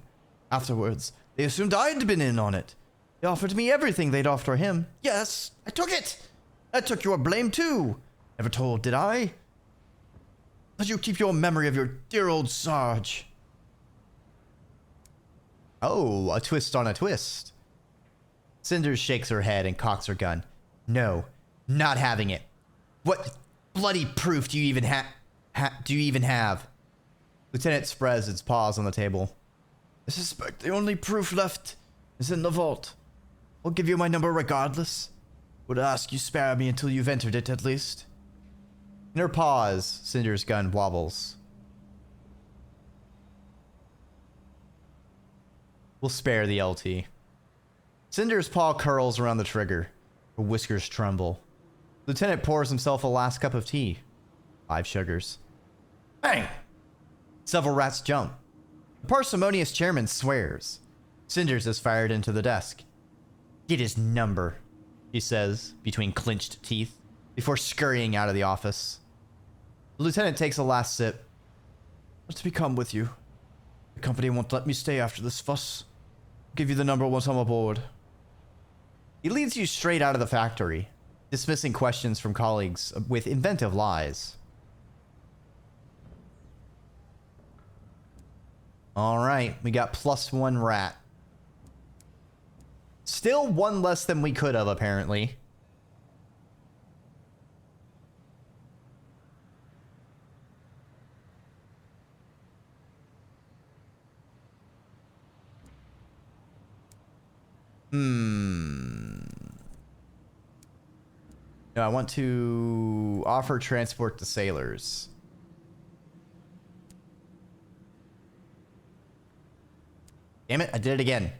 Afterwards, they assumed I'd been in on it. They offered me everything they'd offer him. Yes, I took it. I took your blame too. Never told, did I? Let you keep your memory of your dear old Sarge. Oh, a twist on a twist. Cinders shakes her head and cocks her gun. No, not having it. What bloody proof do you even have? Lieutenant spreads its paws on the table. I suspect the only proof left is in the vault. I'll give you my number regardless. Would ask you spare me until you've entered it at least. In her pause, Cinders' gun wobbles. We'll spare the LT. Cinders' paw curls around the trigger. Her whiskers tremble. Lieutenant pours himself a last cup of tea. 5 sugars. Bang! Several rats jump. The parsimonious chairman swears. Cinders is fired into the desk. Get his number, he says, between clenched teeth, before scurrying out of the office. The lieutenant takes a last sip. What's become with you? The company won't let me stay after this fuss. I'll give you the number once I'm aboard. He leads you straight out of the factory, dismissing questions from colleagues with inventive lies. All right, we got +1 rat. Still one less than we could have, apparently. No, I want to offer transport to sailors. Damn it, I did it again.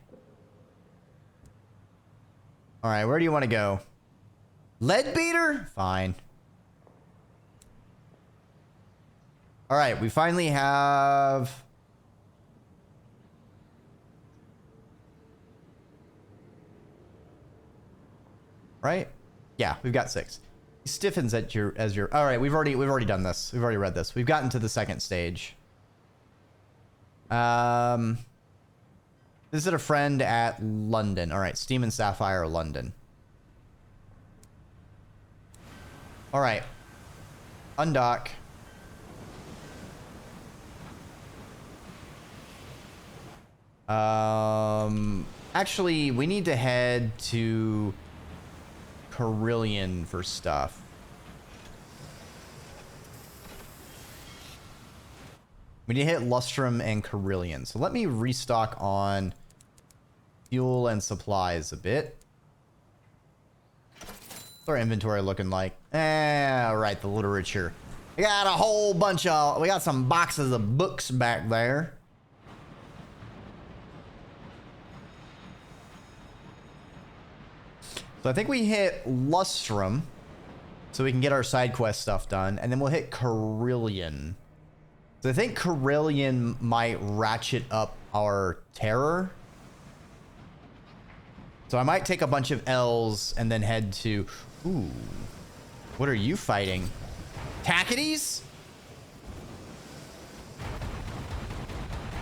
All right, where do you want to go? Leadbeater? Fine. All right, we finally have... Right? Yeah, we've got 6. He stiffens at your all right, we've already done this. We've already read this. We've gotten to the second stage. Visit a friend at London. All right, Steam and Sapphire, London. All right. Undock. Actually, we need to head to Carillion for stuff. We need to hit Lustrum and Carillion. So let me restock on fuel and supplies a bit. What's our inventory looking like? All right, the literature. We got a whole bunch of, we got some boxes of books back there. So I think we hit Lustrum so we can get our side quest stuff done, and then we'll hit Carillion. So I think Carillion might ratchet up our terror. So I might take a bunch of L's and then head to... Ooh. What are you fighting? Tackities?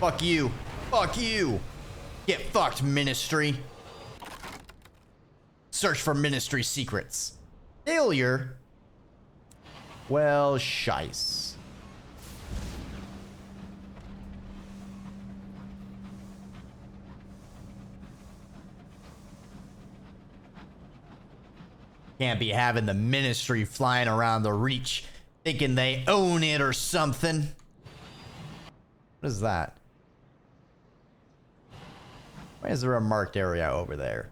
Fuck you. Fuck you. Get fucked, Ministry. Search for Ministry secrets. Failure? Well, shice. Can't be having the Ministry flying around the Reach thinking they own it or something. What is that? Why is there a marked area over there?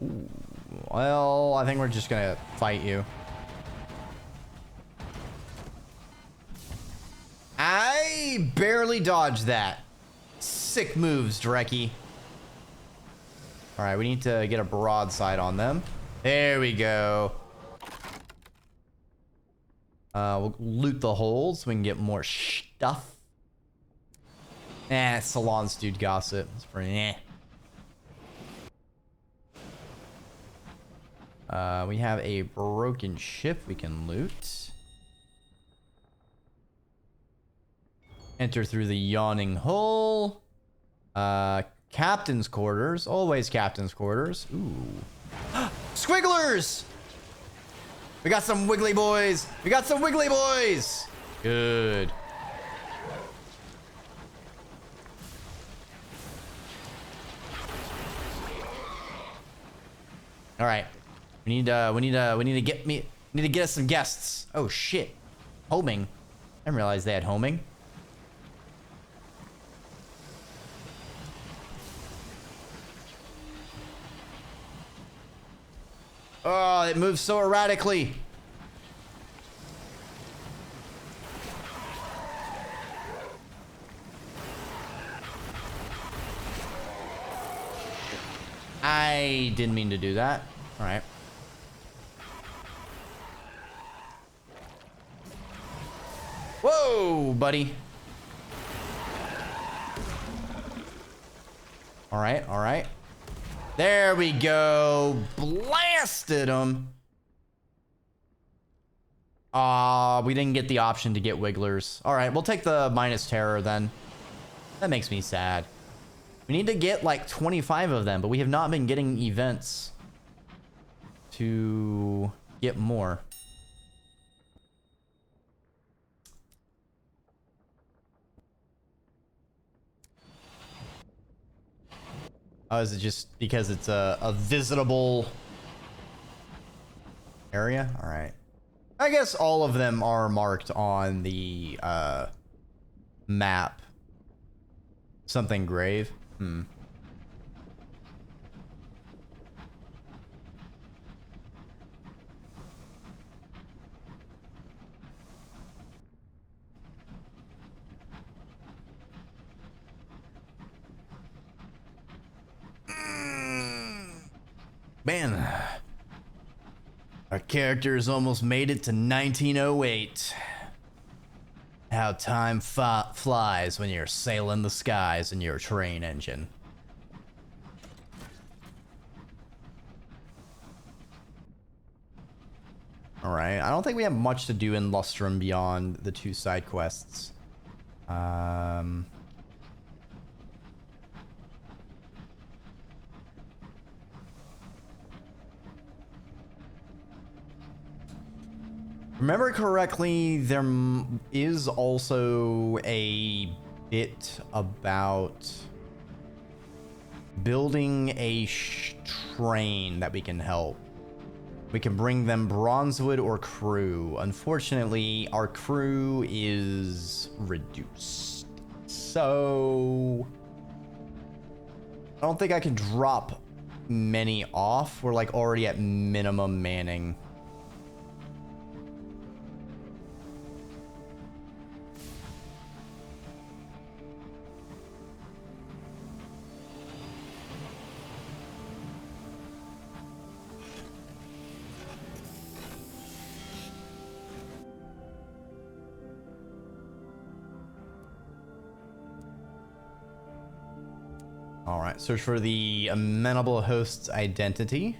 Ooh, well, I think we're just gonna fight you. I barely dodged that. Sick moves, Dreki. All right, we need to get a broadside on them. There we go. We'll loot the holes so we can get more stuff. Salon dude gossip. It's pretty we have a broken ship we can loot. Enter through the yawning hole. Captain's quarters. Always captain's quarters. Ooh. Squigglers! We got some wiggly boys. We got some wiggly boys. Good. All right. We need to get us some guests. Oh shit. Homing. I didn't realize they had homing. Oh, it moves so erratically. I didn't mean to do that. All right. Whoa, buddy. All right, all right. There we go. Blasted him. We didn't get the option to get wigglers. All right, we'll take the minus terror then. That makes me sad. We need to get like 25 of them, but we have not been getting events to get more. Oh, is it just because it's a visitable area? All right. I guess all of them are marked on the map. Something grave. Man, our characters almost made it to 1908. How time flies when you're sailing the skies in your train engine. All right, I don't think we have much to do in Lustrum beyond the 2 side quests. Remember correctly, there is also a bit about building a train that we can help. We can bring them bronzewood or crew. Unfortunately, our crew is reduced. So I don't think I can drop many off. We're like already at minimum manning. All right, search for the amenable host's identity.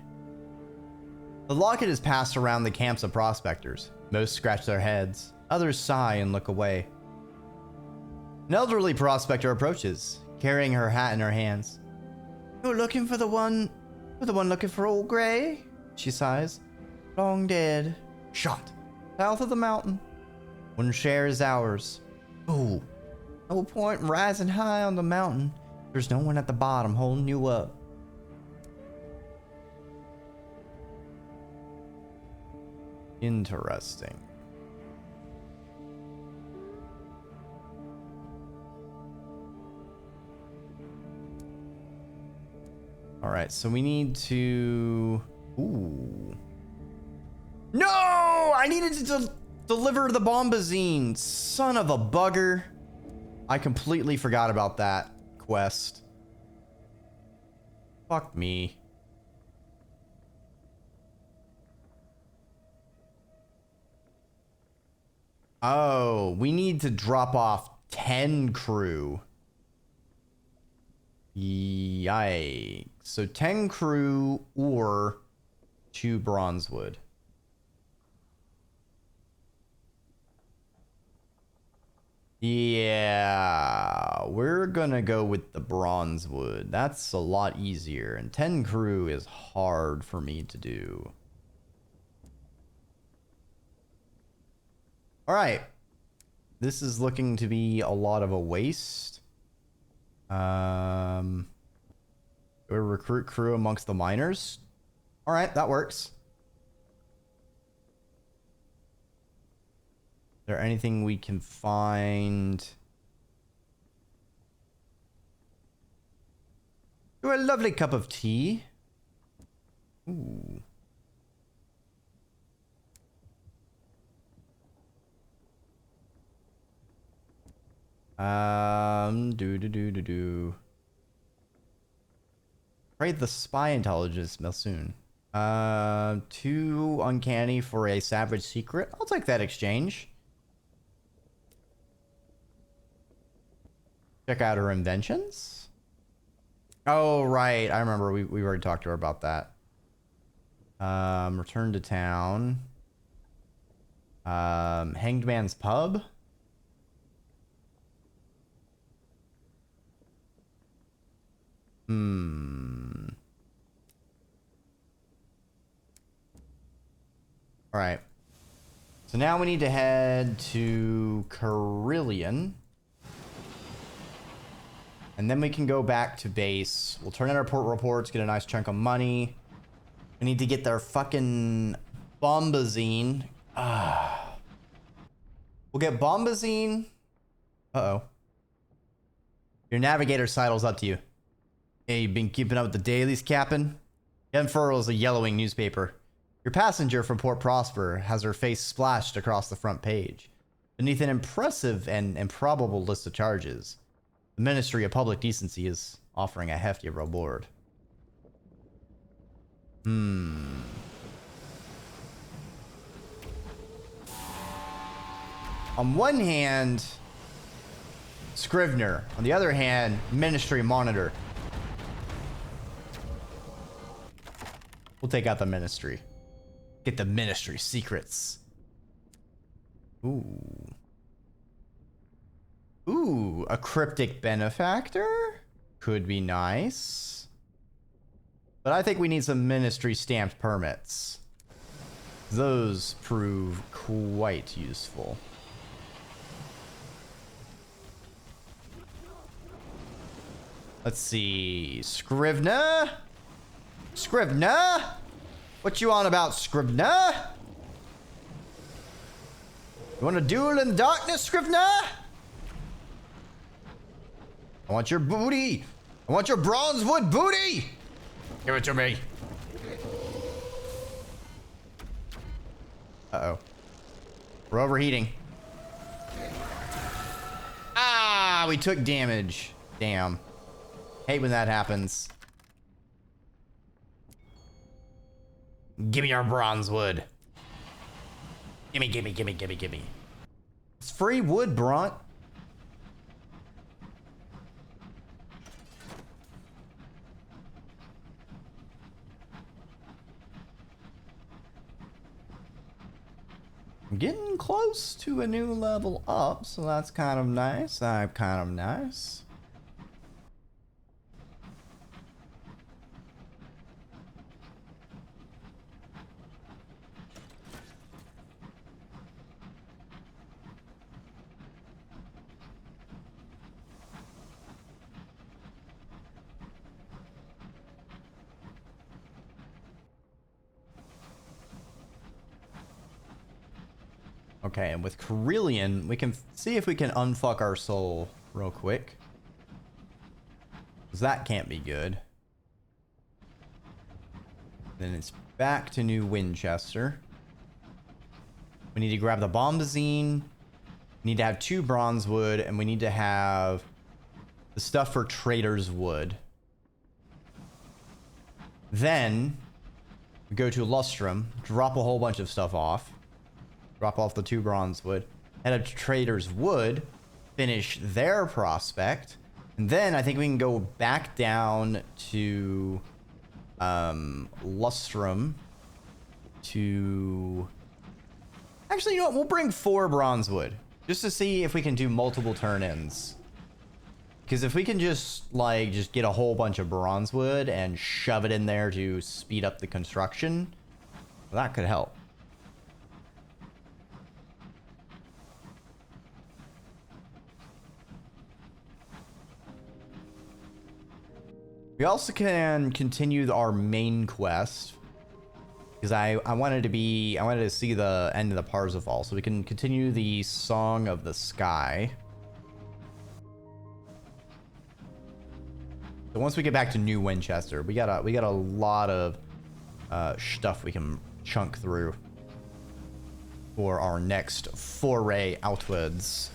The locket is passed around the camps of prospectors. Most scratch their heads. Others sigh and look away. An elderly prospector approaches, carrying her hat in her hands. You're looking for the one looking for old Gray? She sighs. Long dead. Shot. South of the mountain. One share is ours. Ooh. No point in rising high on the mountain. There's no one at the bottom holding you up. Interesting. All right, so we need to... Ooh. No! I needed to deliver the bombazine. Son of a bugger. I completely forgot about that quest. Fuck me. Oh, we need to drop off 10 crew. Yikes. So 10 crew or 2 bronzewood. Yeah, we're gonna go with the bronzewood. That's a lot easier, and 10 crew is hard for me to do. All right, this is looking to be a lot of a waste. We'll recruit crew amongst the miners. All right, that works. Is there anything we can find? Ooh, a lovely cup of tea. Ooh. Trade the spy intelligence soon. 2 uncanny for a savage secret. I'll take that exchange. Check out her inventions. Oh, right. I remember we already talked to her about that. Return to town. Hanged Man's Pub. All right. So now we need to head to Carillion. And then we can go back to base. We'll turn in our port reports, get a nice chunk of money. We need to get their fucking bombazine. We'll get bombazine. Uh-oh. Your navigator sidles up to you. Hey, you been keeping up with the dailies, Captain? Ken furls a yellowing newspaper. Your passenger from Port Prosper has her face splashed across the front page. Beneath an impressive and improbable list of charges, the Ministry of Public Decency is offering a hefty reward. On one hand, Scrivener. On the other hand, Ministry Monitor. We'll take out the Ministry. Get the Ministry secrets. Ooh. Ooh, a cryptic benefactor? Could be nice. But I think we need some Ministry stamped permits. Those prove quite useful. Let's see. Scrivener? Scrivener? What you on about, Scrivener? You want a duel in darkness, Scrivener? I want your booty. I want your bronze wood booty. Give it to me. Uh-oh. We're overheating. Ah, we took damage. Damn. Hate when that happens. Give me your bronze wood. Gimme, gimme, gimme, gimme, gimme. It's free wood, Brunt. I'm getting close to a new level up, so that's kind of nice. Kind of nice. Okay, and with Carillion, we can see if we can unfuck our soul real quick. Because that can't be good. Then it's back to New Winchester. We need to grab the bombazine. We need to have 2 bronze wood, and we need to have the stuff for Trader's Wood. Then we go to Lustrum, drop a whole bunch of stuff off. Drop off the 2 bronze wood. Head up to Trader's Wood. Finish their prospect. And then I think we can go back down to Lustrum to... Actually, you know what? We'll bring 4 bronze wood. Just to see if we can do multiple turn-ins. Because if we can just get a whole bunch of bronze wood and shove it in there to speed up the construction, well, that could help. We also can continue our main quest because I wanted to see the end of the Parsifal, so we can continue the Song of the Sky. So once we get back to New Winchester, we got a lot of stuff we can chunk through for our next foray outwards.